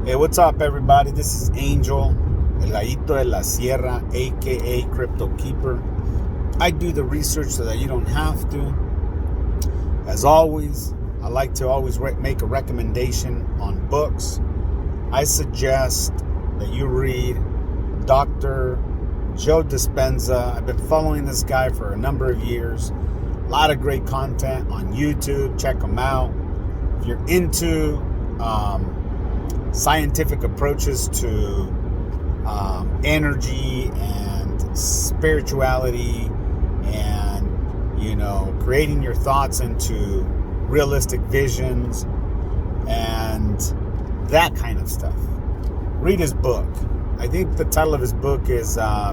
Hey, what's up, everybody? This is Angel, El Gallito de la Sierra, aka Crypto Keeper. I do the research so that you don't have to. As always, I like to always make a recommendation on books. I suggest that you read Dr. Joe Dispenza. I've been following this guy for a number of years. A lot of great content on YouTube. Check him out. If you're into scientific approaches to energy and spirituality and, creating your thoughts into realistic visions and that kind of stuff, read his book. I think the title of his book is Know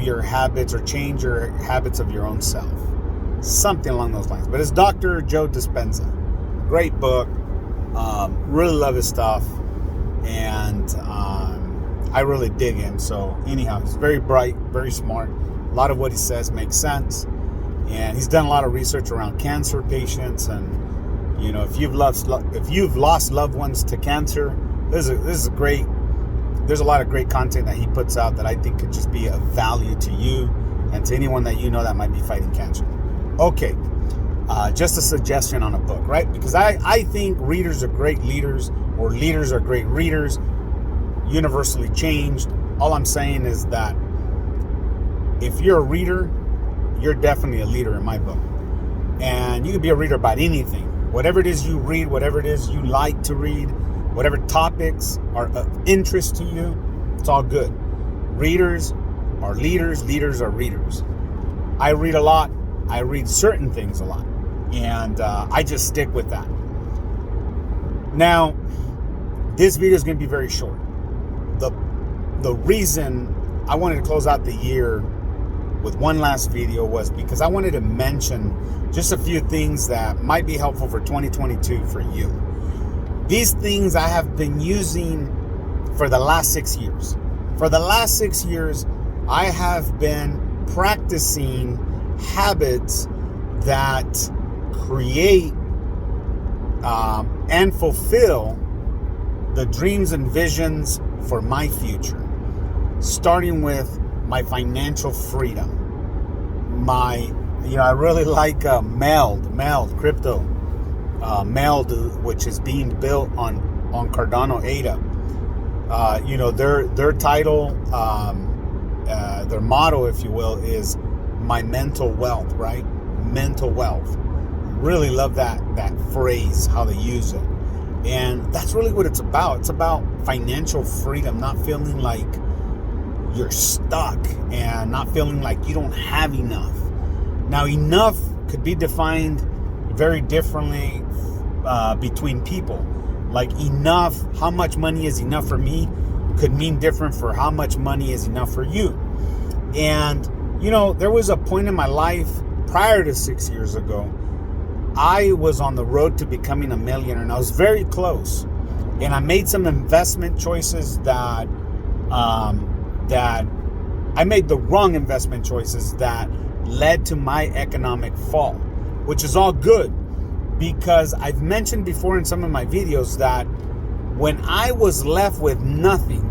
Your Habits or Change Your Habits of Your Own Self. Something along those lines. But it's Dr. Joe Dispenza. Great book. Really love his stuff. And I really dig him. So anyhow, he's very bright, very smart. A lot of what he says makes sense. And he's done a lot of research around cancer patients. And, if you've lost loved ones to cancer, this is great. There's a lot of great content that he puts out that I think could just be of value to you and to anyone that you know that might be fighting cancer. Okay, just a suggestion on a book, right? Because I think readers are great leaders, or leaders are great readers, universally changed. All I'm saying is that if you're a reader, you're definitely a leader in my book. And you can be a reader about anything. Whatever it is you read, whatever it is you like to read, whatever topics are of interest to you, it's all good. Readers are leaders, leaders are readers. I read a lot. I read certain things a lot. And I just stick with that. Now, this video is going to be very short. The reason I wanted to close out the year with one last video was because I wanted to mention just a few things that might be helpful for 2022 for you. These things I have been using for the last 6 years. For the last 6 years, I have been practicing habits that create and fulfill the dreams and visions for my future. Starting with my financial freedom. I really like Meld Crypto. Meld, which is being built on Cardano ADA. Their title, their motto, if you will, is my mental wealth, right? Mental wealth. Really love that phrase, how they use it. And that's really what it's about. It's about financial freedom, not feeling like you're stuck and not feeling like you don't have enough. Now, enough could be defined very differently between people. Like enough, how much money is enough for me could mean different for how much money is enough for you. And, there was a point in my life prior to 6 years ago, I was on the road to becoming a millionaire, and I was very close. And I made some investment choices that I made the wrong investment choices that led to my economic fall, which is all good because I've mentioned before in some of my videos that when I was left with nothing,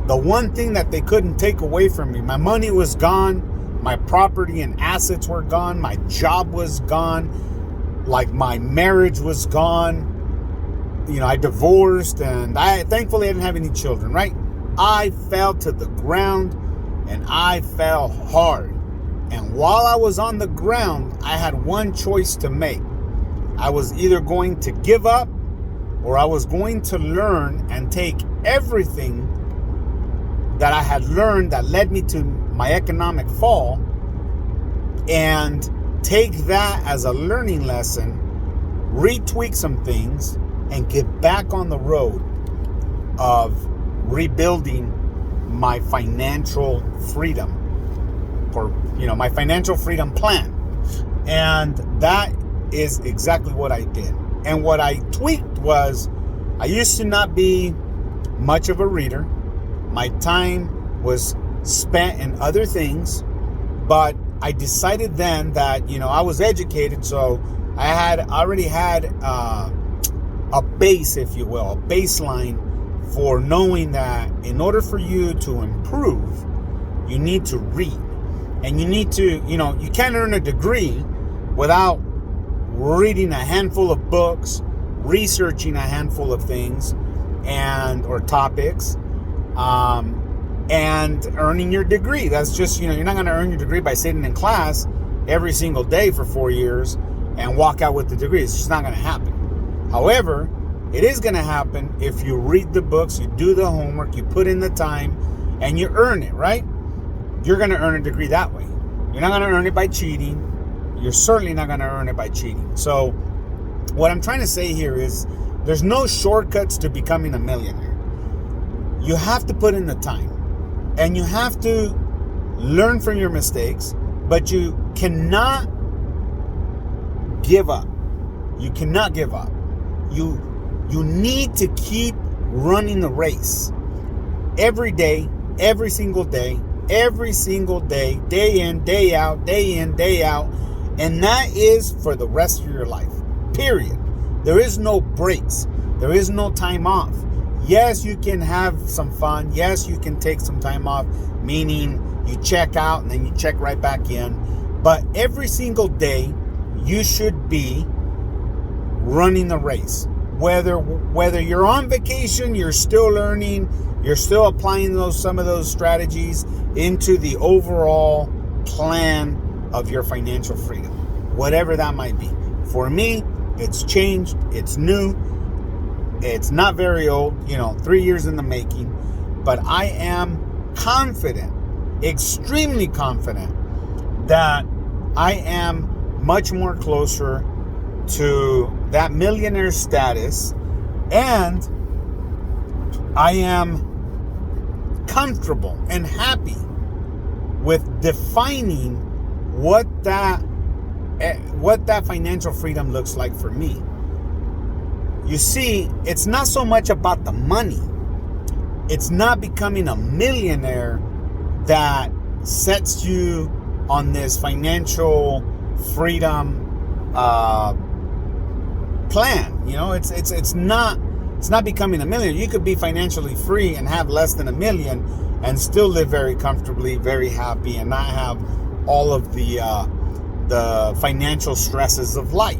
the one thing that they couldn't take away from me, my money was gone, my property and assets were gone, my job was gone, like my marriage was gone. I divorced, and thankfully I didn't have any children, right? I fell to the ground, and I fell hard. And while I was on the ground, I had one choice to make. I was either going to give up, or I was going to learn and take everything that I had learned that led me to my economic fall and take that as a learning lesson, retweak some things, and get back on the road of rebuilding my financial freedom, or my financial freedom plan. And that is exactly what I did. And what I tweaked was, I used to not be much of a reader. My time was spent in other things, but I decided then that, I was educated, so I had already had a a base, if you will, a baseline for knowing that in order for you to improve, you need to read. And you need to, you can't earn a degree without reading a handful of books, researching a handful of things or topics, and earning your degree. That's just, you're not going to earn your degree by sitting in class every single day for 4 years and walk out with the degree. It's just not going to happen. However, it is going to happen if you read the books, you do the homework, you put in the time, and you earn it, right? You're going to earn a degree that way. You're not going to earn it by cheating. You're certainly not going to earn it by cheating. So what I'm trying to say here is there's no shortcuts to becoming a millionaire. You have to put in the time, and you have to learn from your mistakes, but you cannot give up. You cannot give up. You need to keep running the race every day, every single day, day in, day out. And that is for the rest of your life, period. There is no breaks. There is no time off. Yes, you can have some fun. Yes, you can take some time off, meaning you check out and then you check right back in. But every single day, you should be running the race. Whether you're on vacation, you're still learning, you're still applying some of those strategies into the overall plan of your financial freedom, whatever that might be. For me, it's changed, it's new, it's not very old, 3 years in the making, but I am confident, extremely confident, that I am much more closer to that millionaire status, and I am comfortable and happy with defining what that financial freedom looks like for me. You see, it's not so much about the money. It's not becoming a millionaire that sets you on this financial freedom plan. It's not becoming a millionaire. You could be financially free and have less than $1 million and still live very comfortably, very happy, and not have all of the financial stresses of life.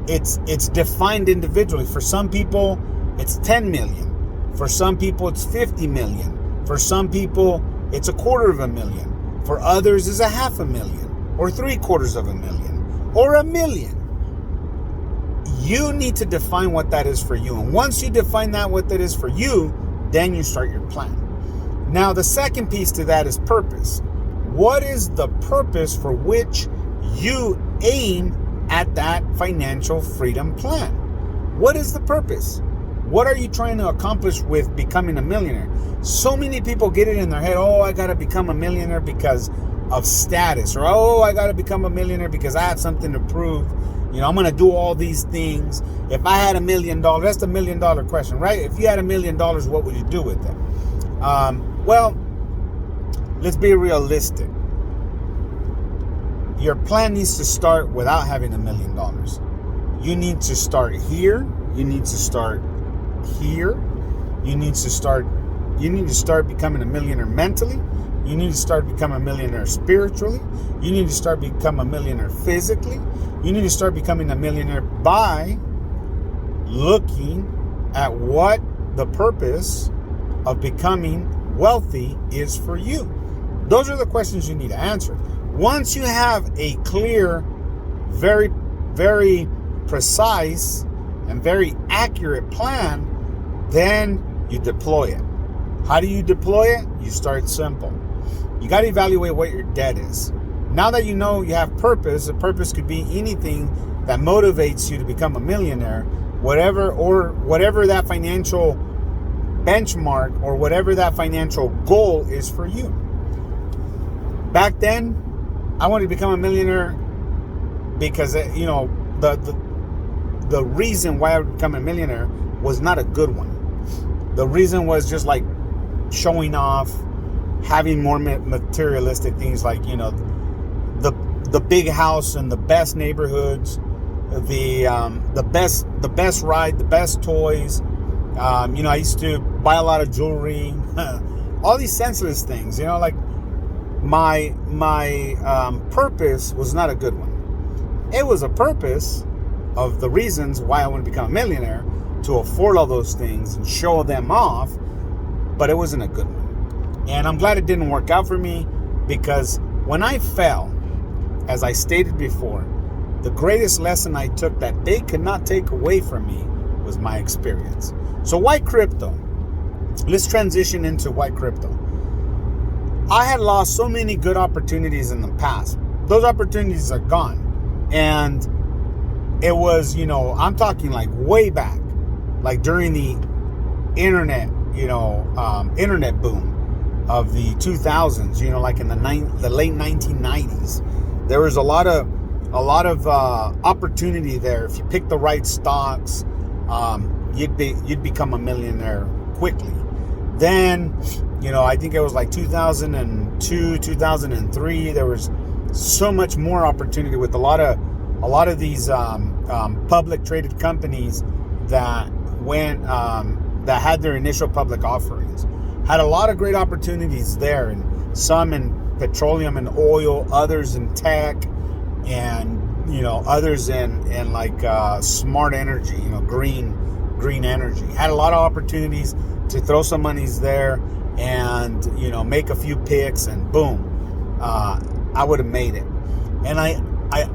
It's defined individually. For some people, it's 10 million. For some people, it's 50 million. For some people, it's $250,000. For others, it's $500,000 or $750,000 or $1 million. You need to define what that is for you. And once you define what that is for you, then you start your plan. Now, the second piece to that is purpose. What is the purpose for which you aim at that financial freedom plan? What is the purpose? What are you trying to accomplish with becoming a millionaire? So many people get it in their head, I got to become a millionaire because of status, or I got to become a millionaire because I have something to prove. I'm going to do all these things. If I had $1 million, that's the $1 million question, right? If you had $1 million, what would you do with it? Well, let's be realistic. Your plan needs to start without having $1 million. You need to start here. You need to start here. You need to start becoming a millionaire mentally. You need to start becoming a millionaire spiritually. You need to start becoming a millionaire physically. You need to start becoming a millionaire by looking at what the purpose of becoming wealthy is for you. Those are the questions you need to answer. Once you have a clear, very, very precise, and very accurate plan, then you deploy it. How do you deploy it? You start simple. You got to evaluate what your debt is. Now that you know you have purpose, a purpose could be anything that motivates you to become a millionaire, whatever that financial benchmark or whatever that financial goal is for you. Back then, I wanted to become a millionaire because, the reason why I would become a millionaire was not a good one. The reason was just like showing off, having more materialistic things like, the big house and the best neighborhoods, the best ride, the best toys. I used to buy a lot of jewelry, all these senseless things. Like my purpose was not a good one. It was a purpose of the reasons why I want to become a millionaire, to afford all those things and show them off, but it wasn't a good one. And I'm glad it didn't work out for me, because when I fell, as I stated before, the greatest lesson I took that they could not take away from me was my experience. So why crypto? Let's transition into why crypto. I had lost so many good opportunities in the past. Those opportunities are gone. And it was, I'm talking like way back, like during the internet, internet boom of the 2000s, like in the late 1990s. There was a lot of opportunity there. If you pick the right stocks, you'd become a millionaire quickly. Then, I think it was like 2002, 2003. There was so much more opportunity with a lot of these public traded companies that went that had their initial public offerings. Had a lot of great opportunities there, and some in petroleum and oil, others in tech, and others in like smart energy, green energy. Had a lot of opportunities to throw some monies there and make a few picks, and boom, I would have made it. And I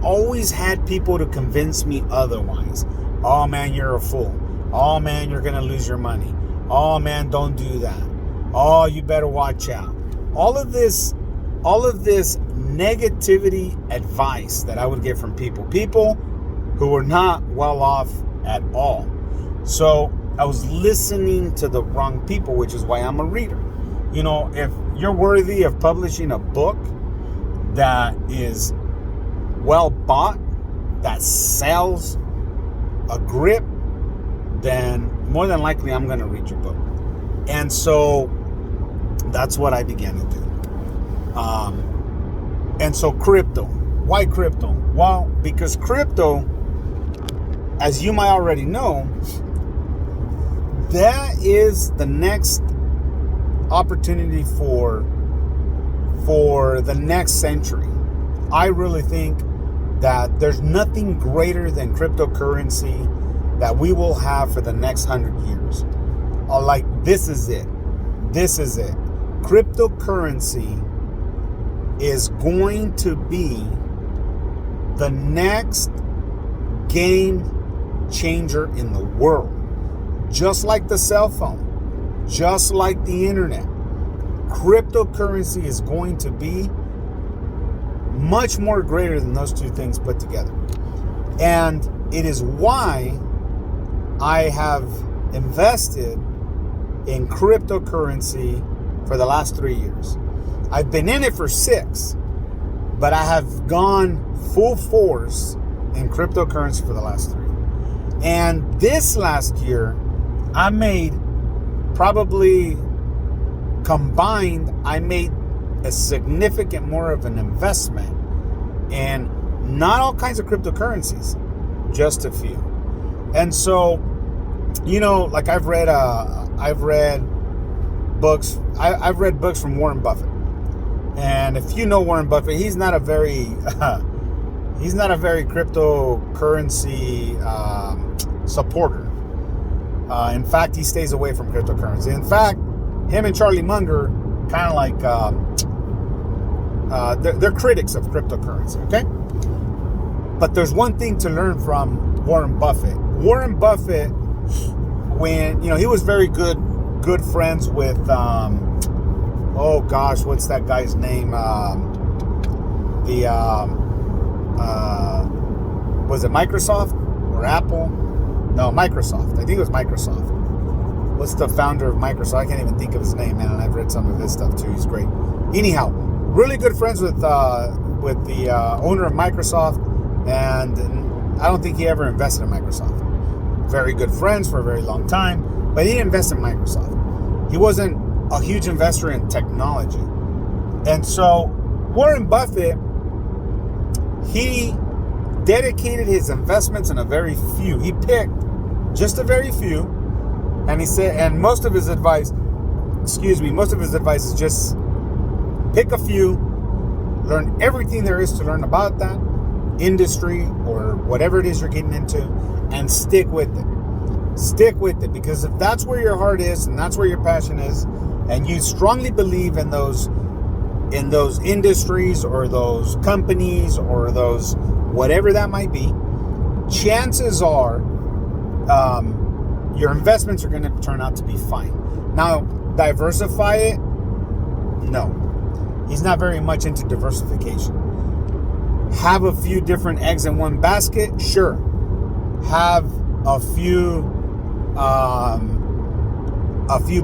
always had people to convince me otherwise. Oh man, you're a fool. Oh man, you're gonna lose your money. Oh man, don't do that. Oh, you better watch out. All of this negativity advice that I would get from people who were not well off at all. So I was listening to the wrong people, which is why I'm a reader. If you're worthy of publishing a book that is well bought, that sells a grip, then more than likely I'm going to read your book. And so that's what I began to do. And so crypto. Why crypto? Well, because crypto, as you might already know, that is the next opportunity for the next century. I really think that there's nothing greater than cryptocurrency that we will have for the next 100 years. This is it. This is it. Cryptocurrency is going to be the next game changer in the world. Just like the cell phone, just like the internet, cryptocurrency is going to be much more greater than those two things put together. And it is why I have invested in cryptocurrency for the last 3 years. I've been in it for 6, but I have gone full force in cryptocurrency for the last 3. And this last year, I made probably combined, I made a significant more of an investment in not all kinds of cryptocurrencies, just a few. And so, like I've read books. I've read books from Warren Buffett. And if you know Warren Buffett, he's not a very cryptocurrency supporter. In fact, he stays away from cryptocurrency. In fact, him and Charlie Munger kind of like they're critics of cryptocurrency. Okay, but there's one thing to learn from Warren Buffett. Warren Buffett, when he was very good friends with what's that guy's name? Was it Microsoft or Apple? No, Microsoft. I think it was Microsoft. What's the founder of Microsoft? I can't even think of his name, man. And I've read some of his stuff too. He's great. Anyhow, really good friends with the owner of Microsoft, and I don't think he ever invested in Microsoft. Very good friends for a very long time, but he didn't invest in Microsoft. He wasn't a huge investor in technology. And so Warren Buffett, he dedicated his investments in a very few. He picked just a very few, and he said, and most of his advice is just pick a few, learn everything there is to learn about that industry or whatever it is you're getting into, and stick with it. Stick with it, because if that's where your heart is and that's where your passion is, and you strongly believe in those industries or those companies or those whatever that might be, chances are your investments are going to turn out to be fine. Now, diversify it? No. He's not very much into diversification. Have a few different eggs in one basket? Sure. Have a few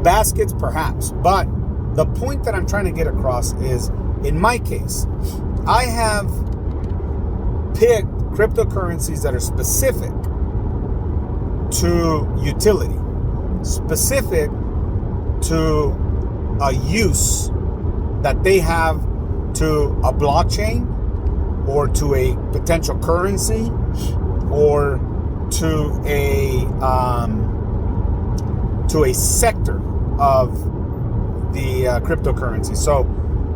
baskets? Perhaps. But the point that I'm trying to get across is, in my case, I have picked cryptocurrencies that are specific to utility, specific to a use that they have to a blockchain or to a potential currency or to a sector of the cryptocurrency. So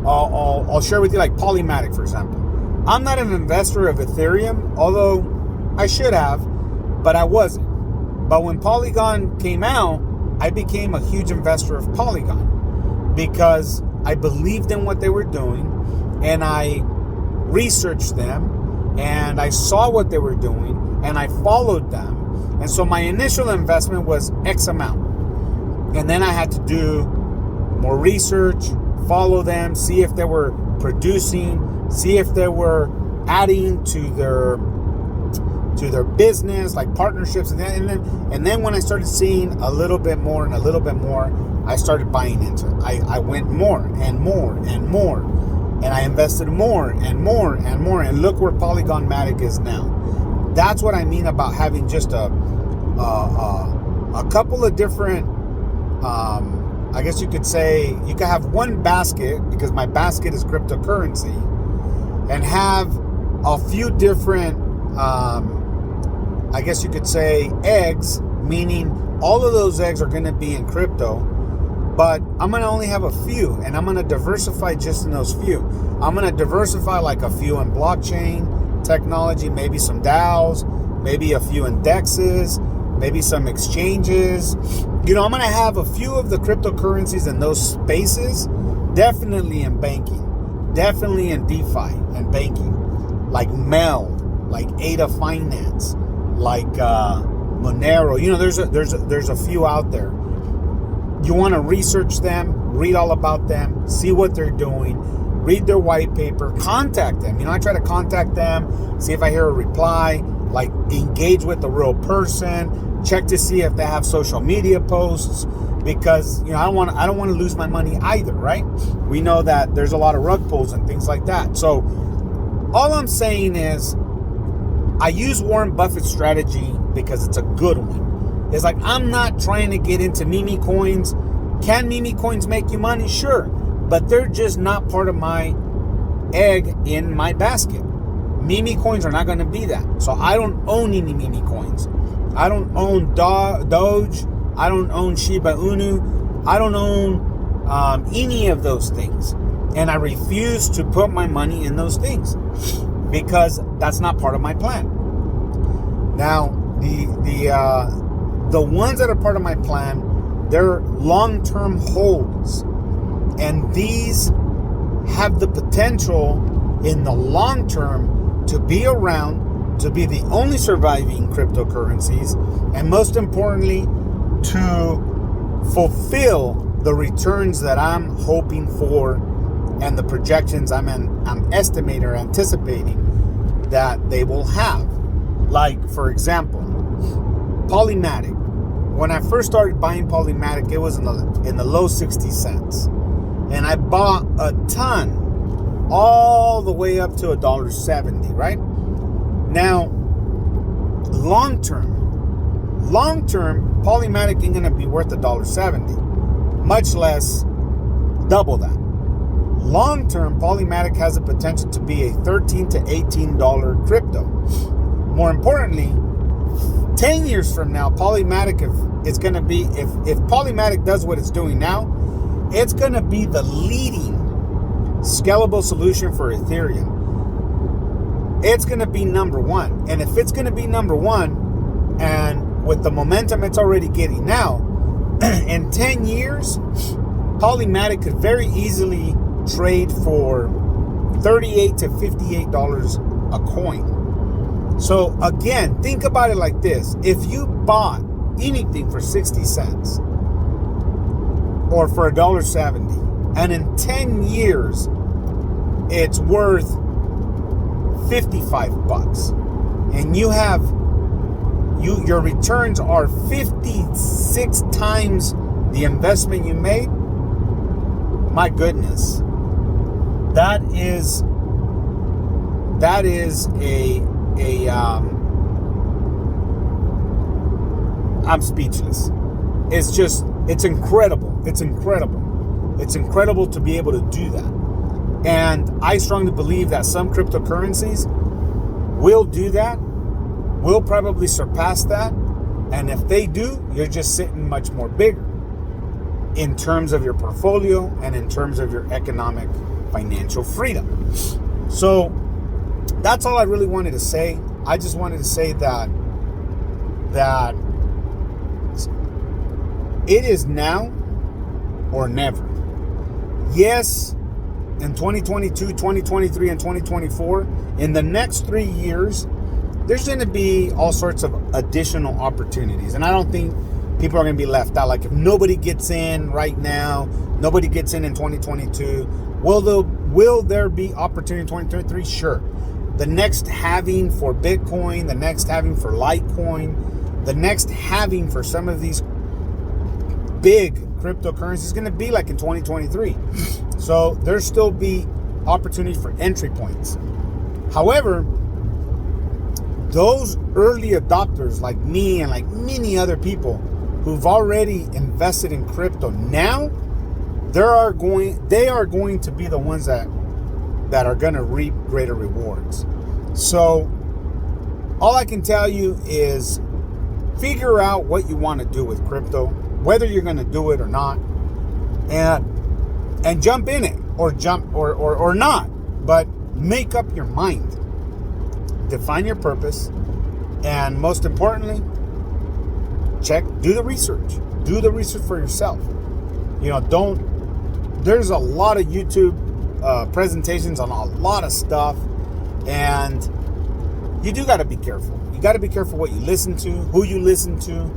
I'll share with you, like Polymatic, for example. I'm not an investor of Ethereum, although I should have, but I wasn't. But when Polygon came out, I became a huge investor of Polygon because I believed in what they were doing, and I researched them, and I saw what they were doing, and I followed them. And so my initial investment was X amount. And then I had to do more research, follow them, see if they were producing, see if they were adding to their business, like partnerships, and then when I started seeing a little bit more and a little bit more, I started buying into it. I went more and more and more, and I invested more and more and more, and look where Polygon-matic is now. That's what I mean about having just a couple of different, I guess you could say, you could have one basket, because my basket is cryptocurrency, and have a few different, I guess you could say, eggs, meaning all of those eggs are going to be in crypto, but I'm going to only have a few, and I'm going to diversify just in those few. I'm going to diversify like a few in blockchain technology, maybe some DAOs, maybe a few indexes, maybe some exchanges. I'm going to have a few of the cryptocurrencies in those spaces, definitely in banking, definitely in DeFi and banking, like Meld, like Ada Finance, like Monero. There's a few out there. You want to research them, read all about them, see what they're doing, read their white paper, contact them. I try to contact them, see if I hear a reply, like engage with the real person, check to see if they have social media posts, because I don't want to lose my money either, right? We know that there's a lot of rug pulls and things like that. So all I'm saying is, I use Warren Buffett's strategy because it's a good one. It's like, I'm not trying to get into meme coins. Can meme coins make you money? Sure. But they're just not part of my egg in my basket. Meme coins are not going to be that. So I don't own any meme coins. I don't own Doge. I don't own Shiba Inu. I don't own any of those things. And I refuse to put my money in those things, because that's not part of my plan. Now, the ones that are part of my plan, they're long-term holds, and these have the potential in the long term to be around, to be the only surviving cryptocurrencies, and most importantly, to fulfill the returns that I'm hoping for and the projections I'm estimating or anticipating that they will have. Like, for example, Polymatic. When I first started buying Polymatic, it was in the low 60 cents. And I bought a ton all the way up to $1.70, right? Now, long term, Polymatic ain't gonna be worth $1.70, much less double that. Long term, Polymatic has the potential to be a $13 to $18 crypto. more importantly, 10 years from now, Polymatic is going to be, if Polymatic does what it's doing now, it's going to be the leading scalable solution for Ethereum. It's going to be number one. And if it's going to be number one, and with the momentum it's already getting now, in 10 years, Polymatic could very easily trade for $38 to $58 a coin. So again, think about it like this. If you bought anything for 60 cents or for $1.70, and in 10 years it's worth 55 bucks, and your returns are 56 times the investment you made, my goodness, that is I'm speechless. It's incredible. It's incredible to be able to do that. And I strongly believe that some cryptocurrencies will do that, will probably surpass that. And if they do, you're just sitting much more bigger in terms of your portfolio and in terms of your economic financial freedom. So that's all I really wanted to say. I just wanted to say that it is now or never. Yes, in 2022, 2023, and 2024, in the next 3 years, there's going to be all sorts of additional opportunities. And I don't think people are going to be left out. Like if nobody gets in right now, nobody gets in 2022, will there be opportunity in 2023? Sure. The next halving for Bitcoin, the next halving for Litecoin, the next halving for some of these big cryptocurrencies is going to be like in 2023. So there'll still be opportunity for entry points. However, those early adopters like me and like many other people who've already invested in crypto now, they are going to be the ones that are going to reap greater rewards. So all I can tell you is figure out what you want to do with crypto, whether you're going to do it or not, and jump in it or not, but make up your mind. Define your purpose, and most importantly, do the research. Do the research for yourself. There's a lot of YouTube presentations on a lot of stuff, and you do got to be careful. You got to be careful what you listen to, who you listen to,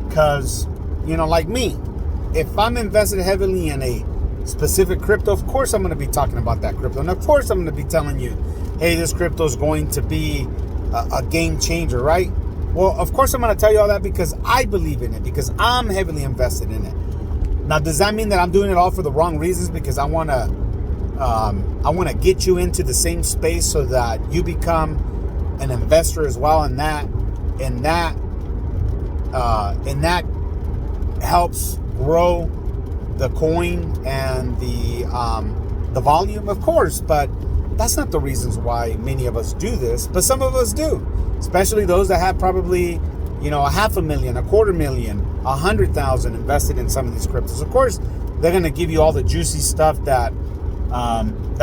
because, like me, if I'm invested heavily in a specific crypto, of course I'm going to be talking about that crypto, and of course I'm going to be telling you, hey, this crypto is going to be a game changer, right? Well, of course I'm going to tell you all that because I believe in it, because I'm heavily invested in it. Now, does that mean that I'm doing it all for the wrong reasons? Because I want to get you into the same space so that you become an investor as well, and that helps grow the coin and the volume, of course. But that's not the reasons why many of us do this, but some of us do, especially those that have probably, $500,000, $250,000, 100,000 invested in some of these cryptos. Of course, they're going to give you all the juicy stuff that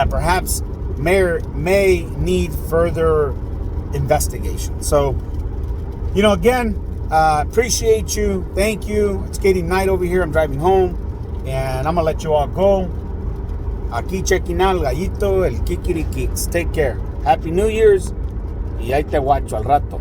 perhaps may need further investigation. So, again, appreciate you. Thank you. It's getting night over here. I'm driving home, and I'm going to let you all go. Aquí checking out El Gallito, El Kikirikix. Take care. Happy New Year's. Y ahí te guacho al rato.